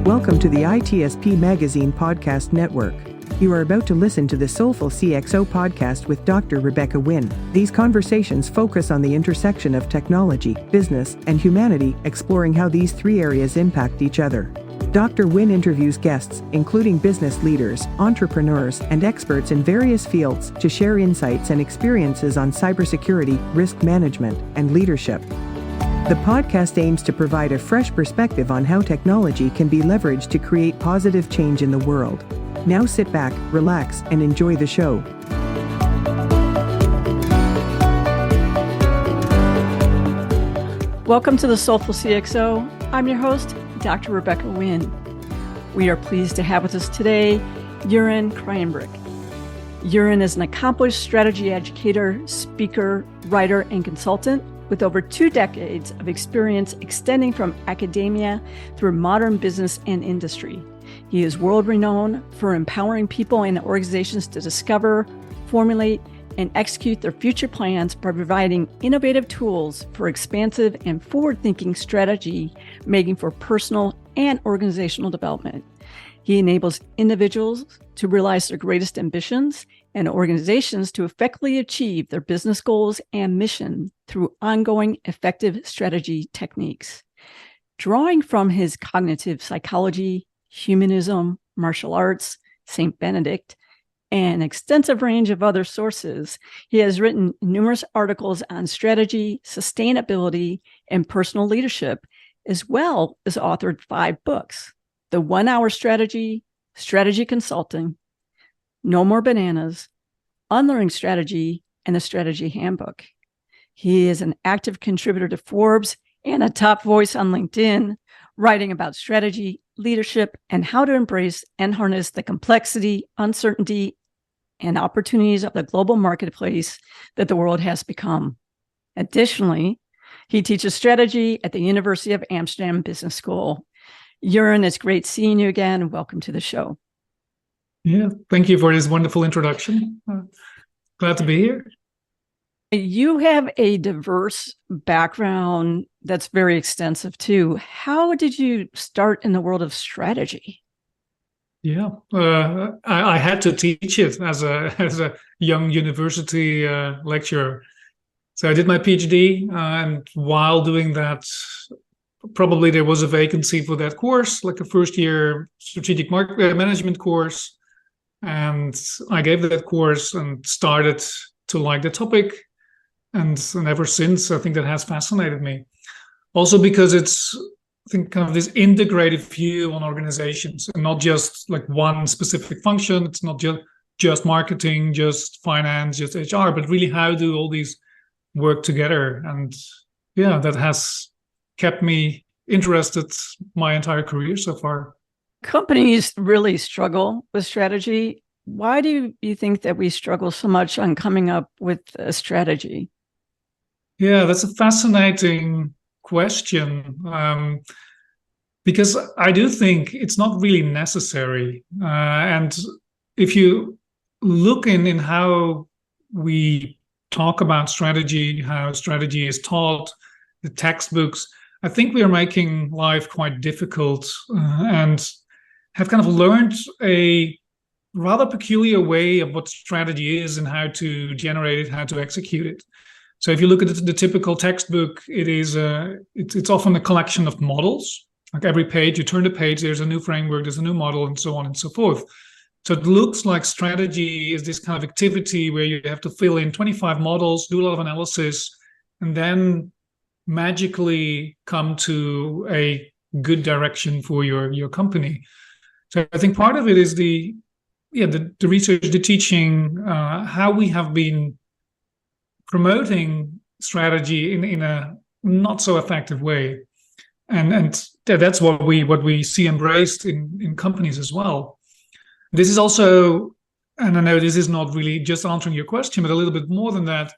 Welcome to the ITSP Magazine Podcast Network. You are about to listen to the Soulful CXO podcast with Dr. Rebecca Wynn. These conversations focus on the intersection of technology, business, and humanity, exploring how these three areas impact each other. Dr. Wynn interviews guests, including business leaders, entrepreneurs, and experts in various fields, to share insights and experiences on cybersecurity, risk management, and leadership. The podcast aims to provide a fresh perspective on how technology can be leveraged to create positive change in the world. Now sit back, relax, and enjoy the show. Welcome to the Soulful CXO. I'm your host, Dr. Rebecca Wynn. We are pleased to have with us today Jeroen Kraaijbrink. Jeroen is an accomplished strategy educator, speaker, writer, and consultant with over 2 decades of experience extending from academia through modern business and industry. He is world-renowned for empowering people and organizations to discover, formulate, and execute their future plans by providing innovative tools for expansive and forward-thinking strategy making for personal and organizational development. He enables individuals to realize their greatest ambitions and organizations to effectively achieve their business goals and mission through ongoing effective strategy techniques. Drawing from his cognitive psychology, humanism, martial arts, St. Benedict, and an extensive range of other sources, he has written numerous articles on strategy, sustainability, and personal leadership, as well as authored 5 books: The 1 Hour Strategy, Strategy Consulting, No More Bananas, Unlearning Strategy, and the Strategy Handbook. He is an active contributor to Forbes and a top voice on LinkedIn, writing about strategy, leadership, and how to embrace and harness the complexity, uncertainty, and opportunities of the global marketplace that the world has become. Additionally, he teaches strategy at the University of Amsterdam Business School. Jeroen, it's great seeing you again. Welcome to the show. Yeah, thank you for this wonderful introduction. Glad to be here. You have a diverse background that's very extensive too. How did you start in the world of strategy? Yeah, I had to teach it as a young university lecturer. So I did my PhD, and while doing that, probably there was a vacancy for that course, like a first-year strategic market management course. And I gave that course and started to like the topic. And ever since, I think that has fascinated me. Also because it's, I think, kind of this integrated view on organizations, and not just like one specific function. It's not just marketing, just finance, just HR, but really how do all these work together? And yeah, that has kept me interested my entire career so far. Companies really struggle with strategy. Why do you think that we struggle so much on coming up with a strategy? Yeah, that's a fascinating question, because I do think it's not really necessary. And if you look in how we talk about strategy, how strategy is taught, the textbooks, I think we are making life quite difficult and have kind of learned a rather peculiar way of what strategy is and how to generate it, how to execute it. So if you look at the typical textbook, it's often a collection of models. Like every page, you turn the page, there's a new framework, there's a new model, and so on and so forth. So it looks like strategy is this kind of activity where you have to fill in 25 models, do a lot of analysis, and then magically come to a good direction for your company. So I think part of it is the research, the teaching, how we have been promoting strategy in a not so effective way, and that's what we see embraced in companies as well. This is also, and I know this is not really just answering your question, but a little bit more than that.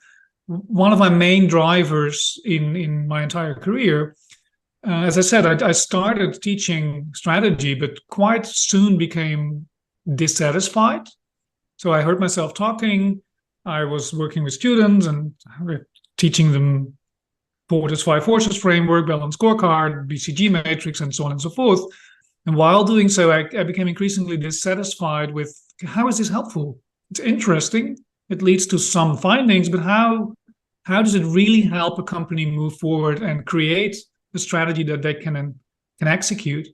One of my main drivers in my entire career, as I said, I started teaching strategy, but quite soon became dissatisfied. So I heard myself talking. I was working with students and teaching them Porter's 5 Forces framework, balanced scorecard, BCG matrix, and so on and so forth. And while doing so, I became increasingly dissatisfied with how is this helpful? It's interesting. It leads to some findings, but how does it really help a company move forward and create a strategy that they can execute?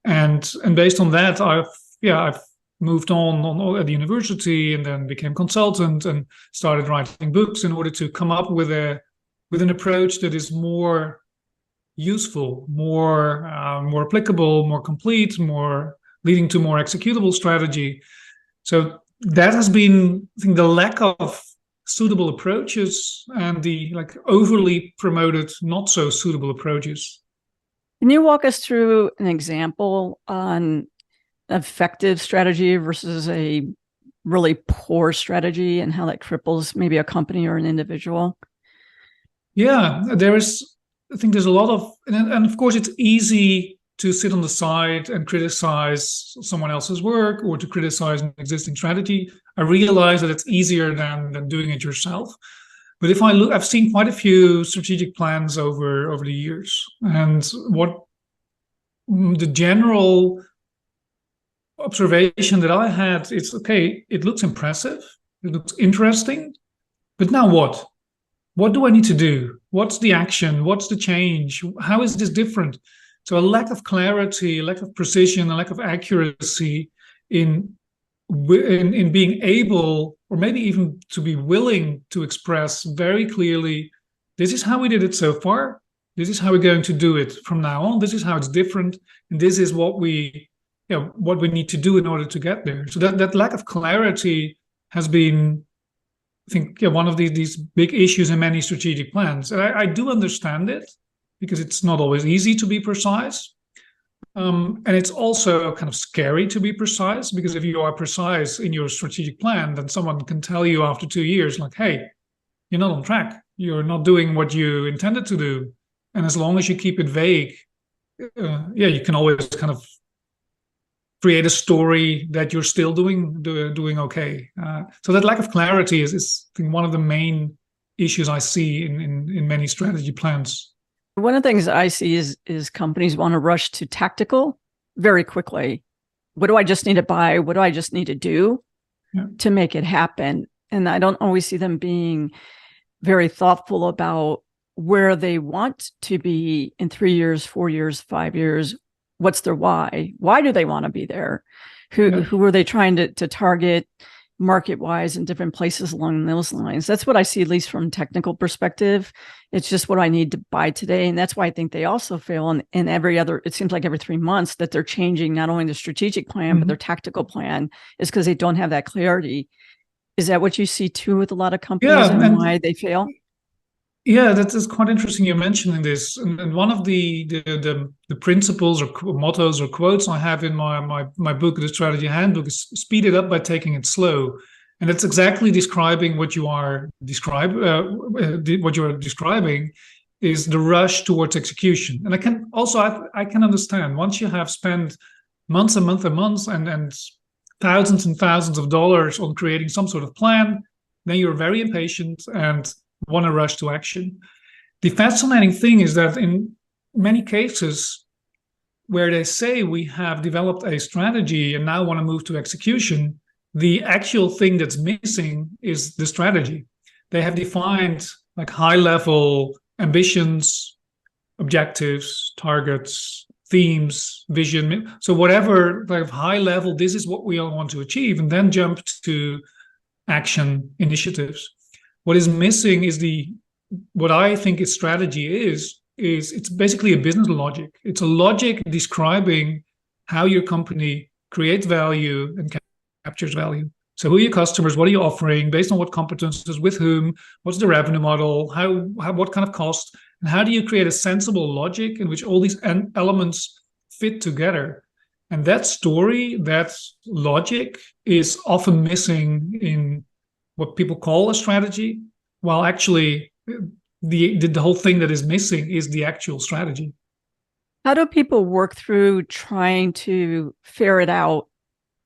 And based on that, I've moved on at the university and then became consultant and started writing books in order to come up with an approach that is more useful, more applicable, more complete, more leading to more executable strategy. So that has been, I think, the lack of suitable approaches and the overly promoted not so suitable approaches. Can you walk us through an example on effective strategy versus a really poor strategy and how that cripples maybe a company or an individual? Yeah, I think there's a lot of, and of course it's easy to sit on the side and criticize someone else's work or to criticize an existing strategy. I realize that it's easier than doing it yourself. But if I look, I've seen quite a few strategic plans over the years, and what the general observation that I had is, okay, it looks impressive, it looks interesting, but now what? What do I need to do? What's the action? What's the change? How is this different? So a lack of clarity, a lack of precision, a lack of accuracy in being able, or maybe even to be willing to express very clearly, this is how we did it so far. This is how we're going to do it from now on. This is how it's different, and this is what we need to do in order to get there. So that lack of clarity has been, I think, one of these big issues in many strategic plans. And I do understand it because it's not always easy to be precise. And it's also kind of scary to be precise, because if you are precise in your strategic plan, then someone can tell you after 2 years, like, hey, you're not on track. You're not doing what you intended to do. And as long as you keep it vague, you can always kind of create a story that you're still doing okay. So that lack of clarity is I think, one of the main issues I see in many strategy plans. One of the things I see is companies want to rush to tactical very quickly. What do I just need to buy? What do I just need to do to make it happen? And I don't always see them being very thoughtful about where they want to be in 3 years, 4 years, 5 years. What's their why? Why do they want to be there? Who are they trying to target market-wise in different places along those lines? That's what I see, at least from a technical perspective. It's just what I need to buy today. And that's why I think they also fail in it seems like every 3 months that they're changing not only the strategic plan, but their tactical plan, is because they don't have that clarity. Is that what you see too with a lot of companies and why they fail? Yeah, that is quite interesting you're mentioning this. And one of the principles or mottos or quotes I have in my book, The Strategy Handbook, is speed it up by taking it slow. And that's exactly describing what you are describing is the rush towards execution. And I can understand, once you have spent months and months and months and thousands of dollars on creating some sort of plan, then you're very impatient and want to rush to action. The fascinating thing is that in many cases where they say we have developed a strategy and now want to move to execution, the actual thing that's missing is the strategy. They have defined like high-level ambitions, objectives, targets, themes, vision. So whatever like high level, this is what we all want to achieve, and then jump to action initiatives. What is missing is what I think its strategy is it's basically a business logic. It's a logic describing how your company creates value and captures value. So who are your customers? What are you offering? Based on what competences? With whom? What's the revenue model? What kind of cost? And how do you create a sensible logic in which all these elements fit together? And that story, that logic, is often missing in what people call a strategy, while actually the whole thing that is missing is the actual strategy. How do people work through trying to ferret out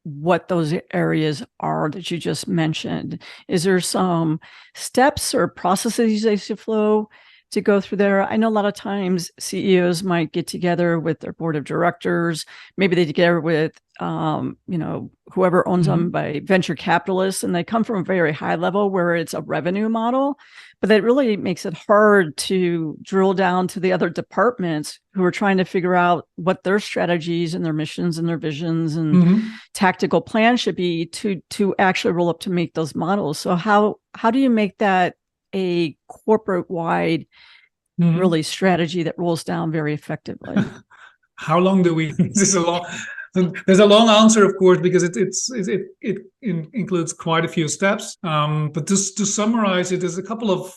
what those areas are that you just mentioned? Is there some steps or processes they should follow to go through there? I know a lot of times CEOs might get together with their board of directors. Maybe they get together with, whoever owns them by venture capitalists, and they come from a very high level where it's a revenue model. But that really makes it hard to drill down to the other departments who are trying to figure out what their strategies and their missions and their visions and tactical plans should be to actually roll up to make those models. So how do you make that a corporate-wide really strategy that rolls down very effectively? How long do we? There's a long answer, of course, because it includes quite a few steps. But just to summarize it, there's a couple of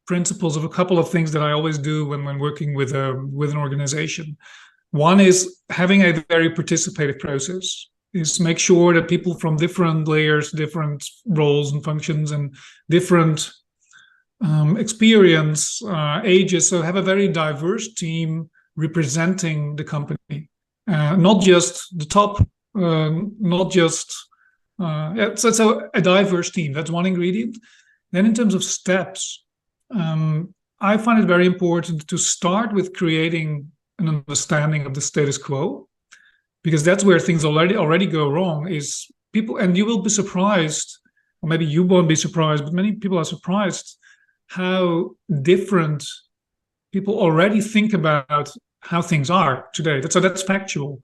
principles of a couple of things that I always do when working with an organization. One is having a very participative process. Is make sure that people from different layers, different roles and functions, and different experience, ages, so have a very diverse team representing the company, not just the top, not just so a diverse team. That's one ingredient. Then in terms of steps, I find it very important to start with creating an understanding of the status quo, because that's where things already go wrong. Is people, and you will be surprised, or maybe you won't be surprised, but many people are surprised how different people already think about how things are today. So that's factual.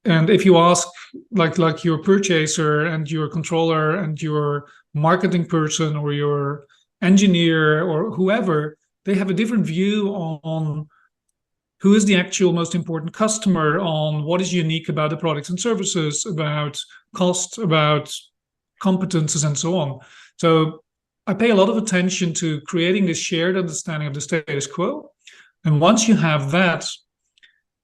And if you ask like your purchaser and your controller and your marketing person or your engineer or whoever, they have a different view on who is the actual most important customer, on what is unique about the products and services, about cost, about competences, and so on. So I pay a lot of attention to creating this shared understanding of the status quo. And once you have that,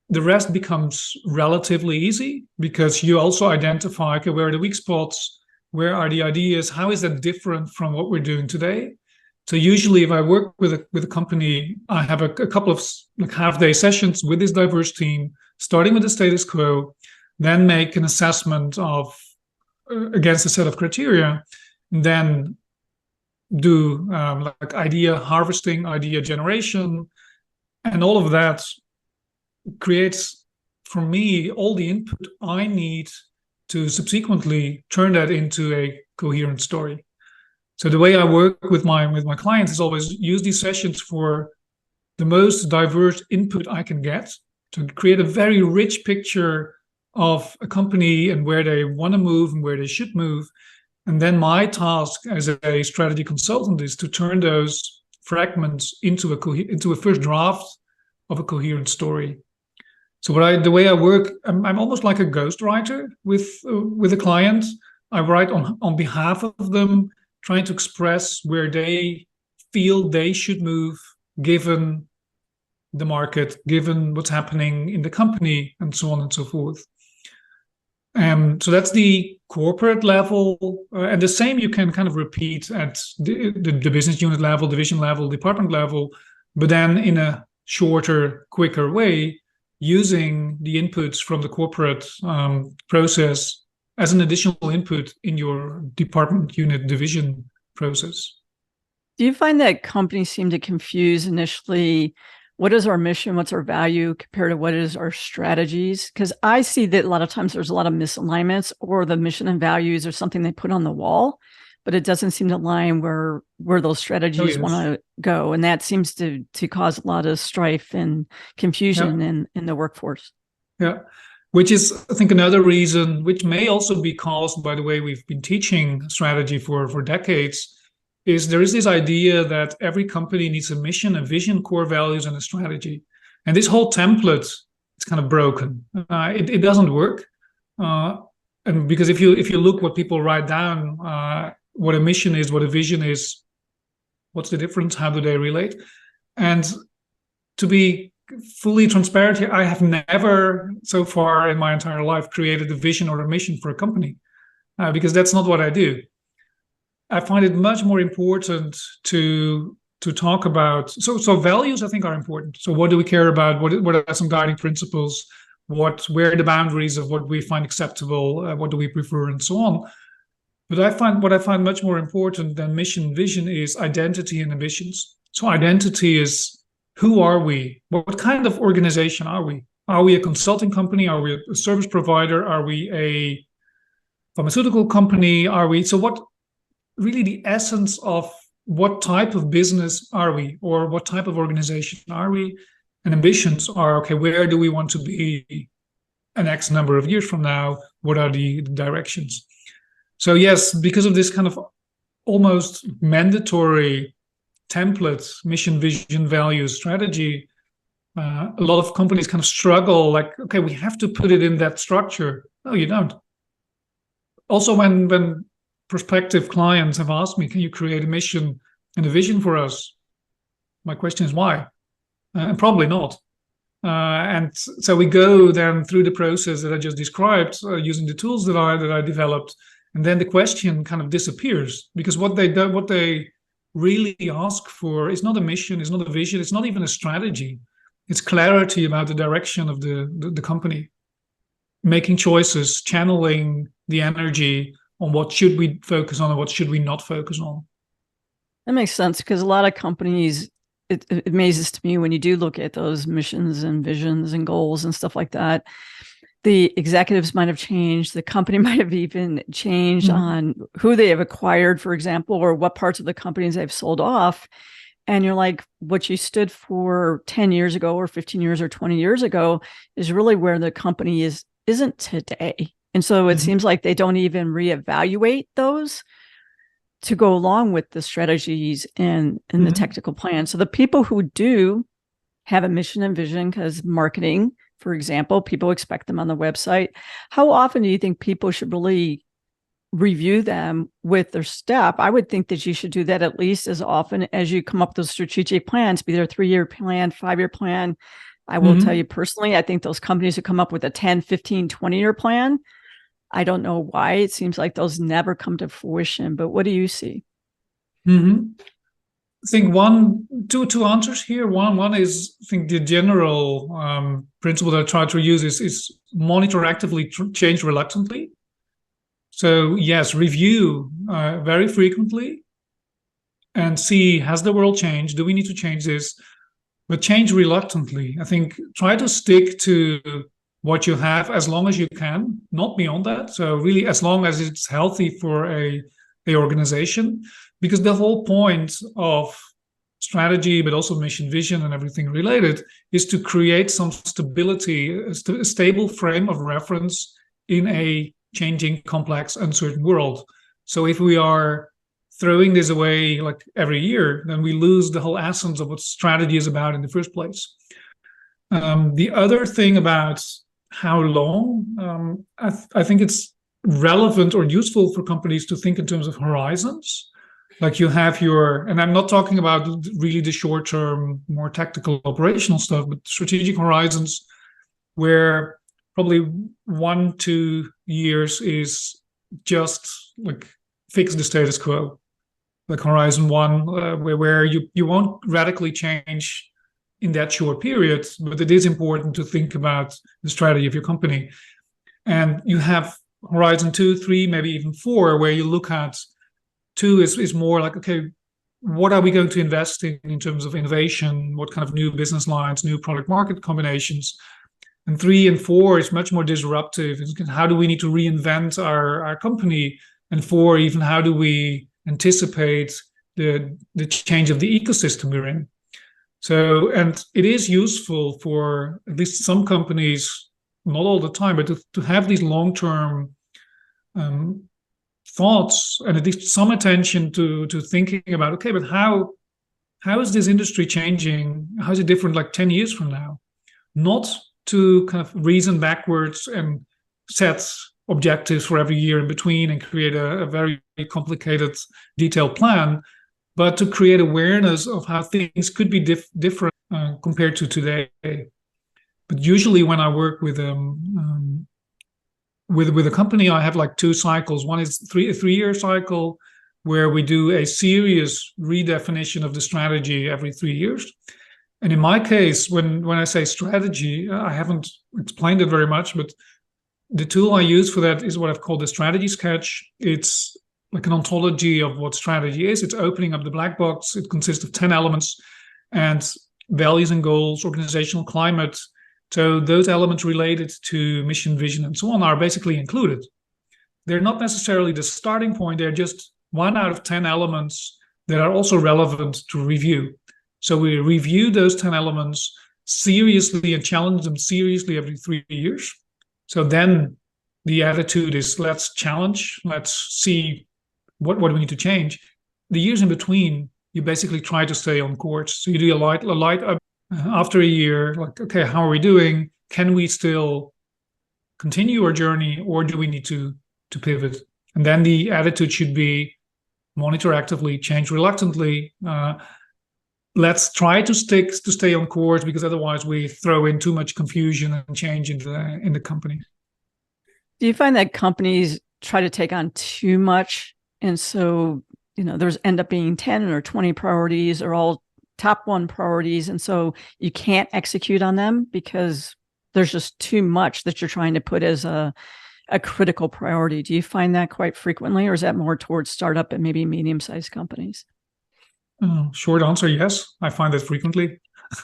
the rest becomes relatively easy, because you also identify, okay, where are the weak spots? Where are the ideas? How is that different from what we're doing today? So usually if I work with a company, I have a couple of half-day sessions with this diverse team, starting with the status quo, then make an assessment of against a set of criteria, then do idea harvesting, idea generation, and all of that creates for me all the input I need to subsequently turn that into a coherent story. So the way I work with my clients is always use these sessions for the most diverse input I can get to create a very rich picture of a company and where they want to move and where they should move. And then my task as a strategy consultant is to turn those fragments into a first draft of a coherent story. So the way I work, I'm almost like a ghostwriter with a client. I write on behalf of them, trying to express where they feel they should move, given the market, given what's happening in the company, and so on and so forth. So that's the corporate level, and the same you can kind of repeat at the business unit level, division level, department level, but then in a shorter, quicker way, using the inputs from the corporate process as an additional input in your department, unit, division process. Do you find that companies seem to confuse initially what is our mission, what's our value compared to what is our strategies? Because I see that a lot of times there's a lot of misalignments, or the mission and values are something they put on the wall, but it doesn't seem to align where those strategies want to go. And that seems to cause a lot of strife and confusion in the workforce. Yeah. Which is, I think, another reason, which may also be caused by the way we've been teaching strategy for decades, is there is this idea that every company needs a mission, a vision, core values, and a strategy. And this whole template is kind of broken. It doesn't work. And because if you look what people write down, what a mission is, what a vision is, what's the difference, how do they relate? And to be fully transparent here, I have never so far in my entire life created a vision or a mission for a company, because that's not what I do. I find it much more important to talk about. So values, I think, are important. So what do we care about? What are some guiding principles? Where are the boundaries of what we find acceptable? What do we prefer, and so on. But what I find much more important than mission, vision is identity and ambitions. So identity is, who are we? What kind of organization are we? Are we a consulting company? Are we a service provider? Are we a pharmaceutical company? So what really the essence of what type of business are we, or what type of organization are we? And ambitions are, okay, where do we want to be an X number of years from now? What are the directions? So yes, because of this kind of almost mandatory template, mission, vision, values, strategy, a lot of companies kind of struggle, like, okay, we have to put it in that structure. No, you don't. Also, when prospective clients have asked me, can you create a mission and a vision for us? My question is why? And probably not. And so we go then through the process that I just described, using the tools that I developed, and then the question kind of disappears, because what they really ask for is not a mission, it's not a vision, it's not even a strategy. It's clarity about the direction of the company, making choices, channeling the energy on what should we focus on and what should we not focus on. That makes sense, because a lot of companies, it amazes to me when you do look at those missions and visions and goals and stuff like that. The executives might have changed. The company might have even changed on who they have acquired, for example, or what parts of the companies they've sold off. And you're like, what you stood for 10 years ago or 15 years or 20 years ago is really where the company isn't today. And so it seems like they don't even reevaluate those to go along with the strategies and the technical plan. So the people who do have a mission and vision, because marketing, for example, people expect them on the website. How often do you think people should really review them with their step? I would think that you should do that at least as often as you come up with those strategic plans, be there a 3-year plan, 5-year plan. I will tell you personally, I think those companies who come up with a 10, 15, 20-year plan, I don't know why. It seems like those never come to fruition. But what do you see? I think two answers here. One is, I think the general principle that I try to use is monitor actively, change reluctantly. So yes, review very frequently and see, has the world changed? Do we need to change this? But change reluctantly. I think try to stick to what you have as long as you can, not beyond that. So really, as long as it's healthy for a organization, because the whole point of strategy, but also mission, vision, and everything related, is to create some stability, a stable frame of reference in a changing, complex, uncertain world. So if we are throwing this away like every year, then we lose the whole essence of what strategy is about in the first place. The other thing about how long, I think it's relevant or useful for companies to think in terms of horizons. Like you have and I'm not talking about really the short-term, more tactical operational stuff, but strategic horizons where probably 1-2 years is just like fix the status quo. Like horizon one, where you won't radically change in that short period, but it is important to think about the strategy of your company. And you have horizon 2, 3, maybe even 4, where you look at 2 is more like, okay, what are we going to invest in terms of innovation? What kind of new business lines, new product market combinations? And 3 and 4 is much more disruptive. How do we need to reinvent our company? And 4, even how do we anticipate the change of the ecosystem we're in? So, and it is useful for at least some companies, not all the time, but to have these long-term thoughts and at least some attention to thinking about, okay, but how is this industry changing? How is it different like 10 years from now? Not to kind of reason backwards and set objectives for every year in between and create a very complicated, detailed plan, but to create awareness of how things could be different compared to today. But usually when I work with a company, I have like 2 cycles. One is a 3-year cycle where we do a serious redefinition of the strategy every 3 years. And in my case, when I say strategy, I haven't explained it very much, but the tool I use for that is what I've called the strategy sketch. It's like an ontology of what strategy is. It's opening up the black box. It consists of 10 elements, and values and goals, organizational climate. So those elements related to mission, vision, and so on are basically included. They're not necessarily the starting point. They're just 1 out of 10 elements that are also relevant to review. So we review those 10 elements seriously and challenge them seriously every 3 years. So then the attitude is, let's challenge, let's see what do we need to change. The years in between, you basically try to stay on course. So you do a light up after a year, like, okay, how are we doing? Can we still continue our journey, or do we need to pivot? And then the attitude should be monitor actively, change reluctantly. Let's try to stay on course, because otherwise we throw in too much confusion and change in the company. Do you find that companies try to take on too much, and so there's end up being 10 or 20 priorities, or all top 1 priorities, and so you can't execute on them because there's just too much that you're trying to put as a critical priority? Do you find that quite frequently, or is that more towards startup and maybe medium-sized companies? Short answer, yes. I find that frequently.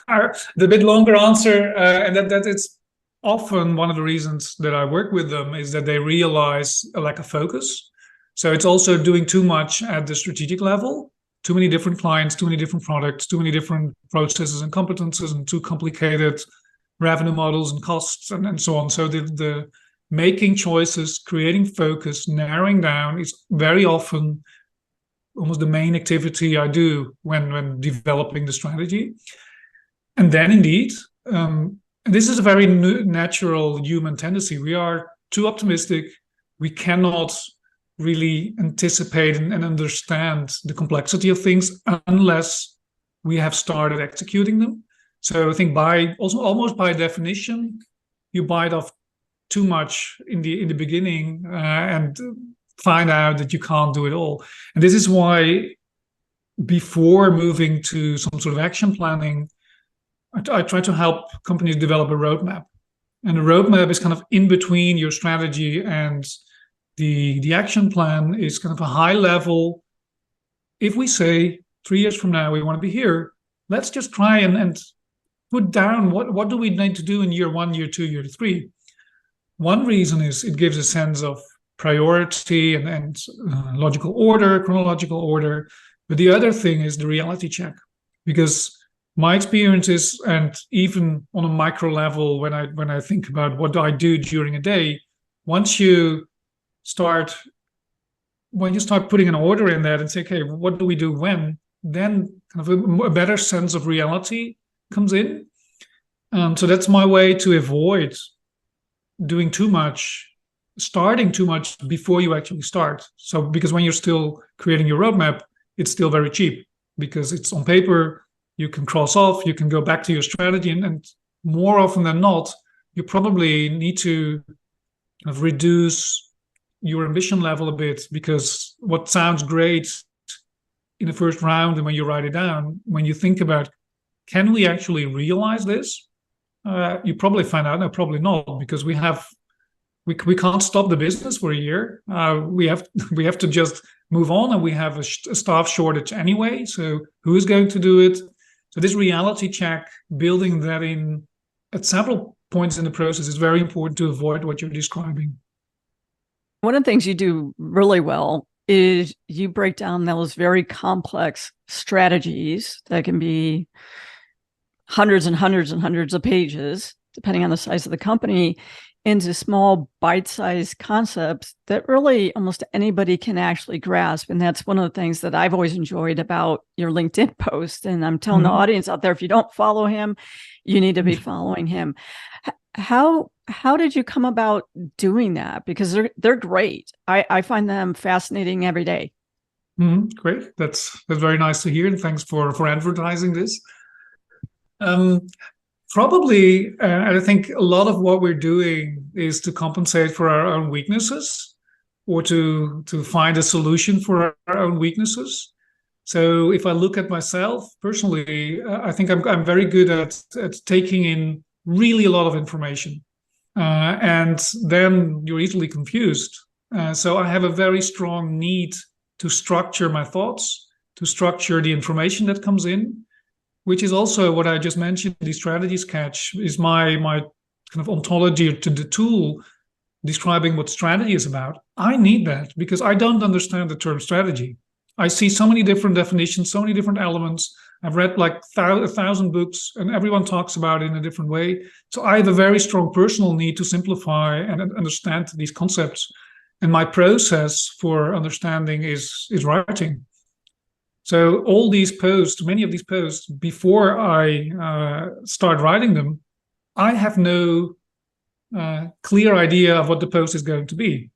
The bit longer answer, and that it's often one of the reasons that I work with them, is that they realize a lack of focus. So it's also doing too much at the strategic level, too many different clients, too many different products, too many different processes and competences, and too complicated revenue models and costs and so on. So the making choices, creating focus, narrowing down is very often almost the main activity I do when developing the strategy. And then indeed, this is a very natural human tendency. We are too optimistic. We cannot really anticipate and understand the complexity of things unless we have started executing them. So I think almost by definition, you bite off too much in the beginning and find out that you can't do it all. And this is why, before moving to some sort of action planning, I try to help companies develop a roadmap. And a roadmap is kind of in between your strategy and the action plan. Is kind of a high level. If we say 3 years from now we want to be here, let's just try and put down what do we need to do in year 1, year 2, year 3. One reason is it gives a sense of priority and logical order, chronological order. But the other thing is the reality check, because my experience is, and even on a micro level, when I think about what do I do during a day, when you start putting an order in that and say, okay, what do we do when, then kind of a better sense of reality comes in. So that's my way to avoid doing too much, starting too much before you actually start. So because when you're still creating your roadmap, it's still very cheap because it's on paper. You can cross off, you can go back to your strategy, and more often than not, you probably need to kind of reduce your ambition level a bit, because what sounds great in the first round, and when you write it down, when you think about, can we actually realize this? You probably find out, no, probably not, because we can't stop the business for a year. We have to just move on, and we have a staff shortage anyway. So who is going to do it? So this reality check, building that in at several points in the process, is very important to avoid what you're describing. One of the things you do really well is you break down those very complex strategies that can be hundreds and hundreds and hundreds of pages, depending on the size of the company, into small bite-sized concepts that really almost anybody can actually grasp. And that's one of the things that I've always enjoyed about your LinkedIn post. And I'm telling the audience out there, if you don't follow him, you need to be following him. How did you come about doing that? Because they're great. I find them fascinating every day. Great. That's very nice to hear. And thanks for advertising this. Probably, I think a lot of what we're doing is to compensate for our own weaknesses, or to find a solution for our own weaknesses. So if I look at myself personally, I think I'm very good at taking in really a lot of information, and then you're easily confused. So I have a very strong need to structure my thoughts, to structure the information that comes in, which is also what I just mentioned, the strategy sketch is my kind of ontology to the tool describing what strategy is about. I need that because I don't understand the term strategy. I see so many different definitions, so many different elements. I've read like 1,000 books and everyone talks about it in a different way. So I have a very strong personal need to simplify and understand these concepts. And my process for understanding is writing. So all these posts, many of these posts, before I start writing them, I have no clear idea of what the post is going to be.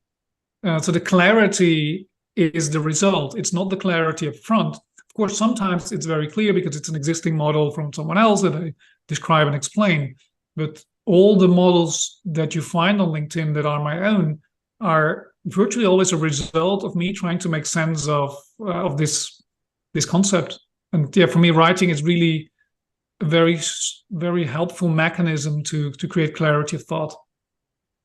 So the clarity is the result. It's not the clarity up front. Of course, sometimes it's very clear because it's an existing model from someone else that I describe and explain. But all the models that you find on LinkedIn that are my own are virtually always a result of me trying to make sense of this concept. And yeah, for me, writing is really a very, very helpful mechanism to create clarity of thought.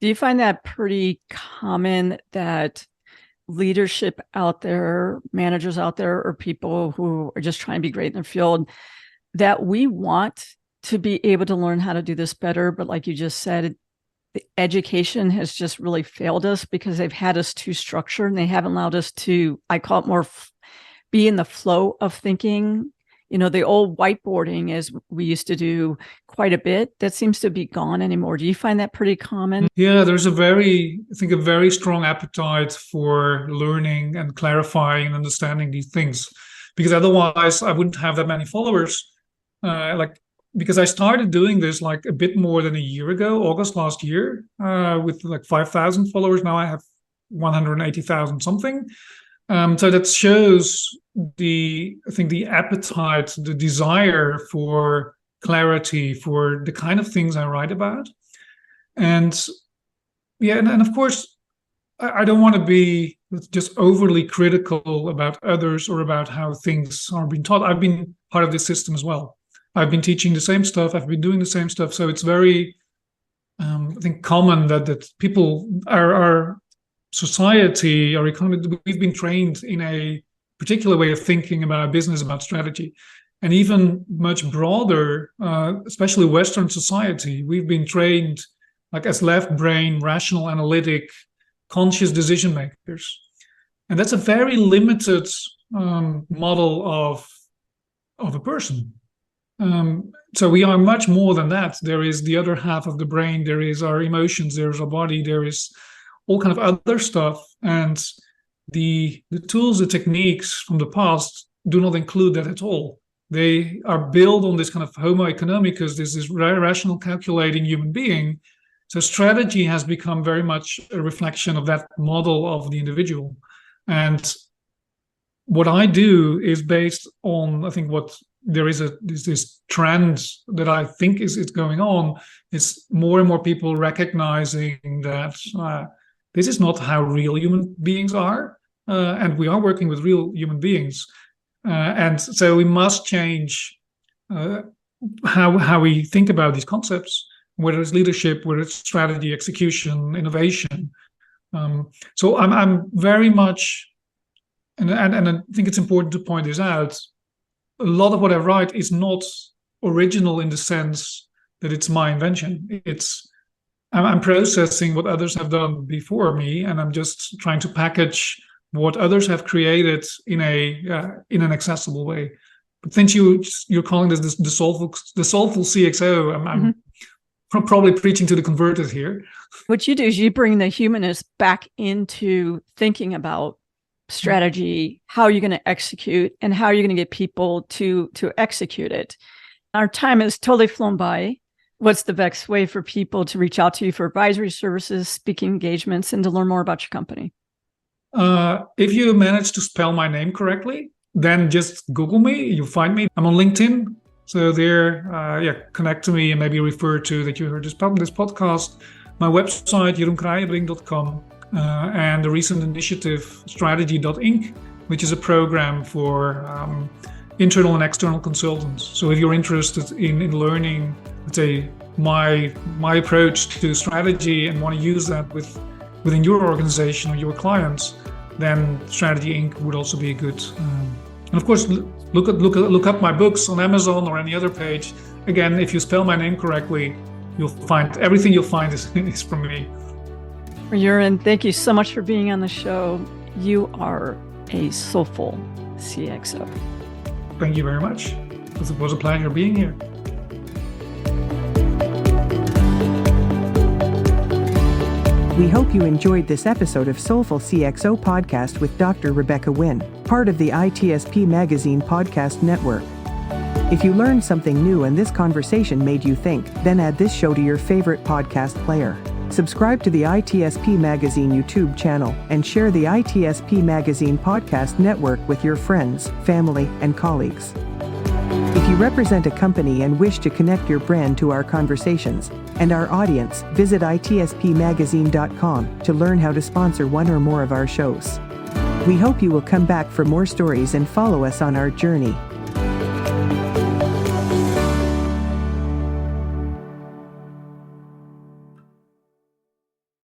Do you find that pretty common that leadership out there, managers out there, or people who are just trying to be great in their field, that we want to be able to learn how to do this better, but like you just said, the education has just really failed us because they've had us too structured and they haven't allowed us to, I call it more be in the flow of thinking. You know, the old whiteboarding, as we used to do quite a bit, that seems to be gone anymore. Do you find that pretty common? Yeah, there's a very strong appetite for learning and clarifying and understanding these things, because otherwise I wouldn't have that many followers. Because I started doing this like a bit more than a year ago, August last year, with like 5,000 followers. Now I have 180,000 something. So that shows the appetite, the desire for clarity, for the kind of things I write about. And yeah, and of course, I don't want to be just overly critical about others or about how things are being taught. I've been part of this system as well. I've been teaching the same stuff. I've been doing the same stuff. So it's very, common that people our society, our economy, we've been trained in a particular way of thinking about business, about strategy. And even much broader, especially Western society, we've been trained like as left brain, rational, analytic, conscious decision makers. And that's a very limited model of a person. So we are much more than that. There is the other half of the brain, there is our emotions, there's our body, there is all kind of other stuff. And the tools, the techniques from the past do not include that at all. They are built on this kind of homo economicus, this rational, calculating human being. So strategy has become very much a reflection of that model of the individual. And what I do is based on, I think, what there is this trend that I think is going on. Is more and more people recognizing that this is not how real human beings are, and we are working with real human beings, and so we must change how we think about these concepts, whether it's leadership, whether it's strategy, execution, innovation. So I'm very much, and I think it's important to point this out. A lot of what I write is not original in the sense that it's my invention. I'm processing what others have done before me, and I'm just trying to package what others have created in an accessible way. But since you're calling this the soulful CXO, I'm probably preaching to the converted here. What you do is you bring the humanist back into thinking about strategy, how you're going to execute, and how you're going to get people to execute it. Our time has totally flown by. What's the best way for people to reach out to you for advisory services, speaking engagements, and to learn more about your company? If you manage to spell my name correctly, then just Google me. You'll find me. I'm on LinkedIn. So there, connect to me and maybe refer to that you heard this podcast. My website, jeroenkraaijbrink.com, and the recent initiative, strategy.inc, which is a program for internal and external consultants. So if you're interested in learning, let's say, my approach to strategy and want to use that within your organization or your clients, then Strategy Inc. would also be a good. And of course, look up my books on Amazon or any other page. Again, if you spell my name correctly, you'll find everything you'll find is from me. Jeroen, thank you so much for being on the show. You are a soulful CXO. Thank you very much. It was a pleasure being here. We hope you enjoyed this episode of Soulful CXO Podcast with Dr. Rebecca Wynn, part of the ITSP Magazine Podcast Network. If you learned something new and this conversation made you think, then add this show to your favorite podcast player. Subscribe to the ITSP Magazine YouTube channel and share the ITSP Magazine Podcast Network with your friends, family, and colleagues. If you represent a company and wish to connect your brand to our conversations and our audience, visit itspmagazine.com to learn how to sponsor one or more of our shows. We hope you will come back for more stories and follow us on our journey.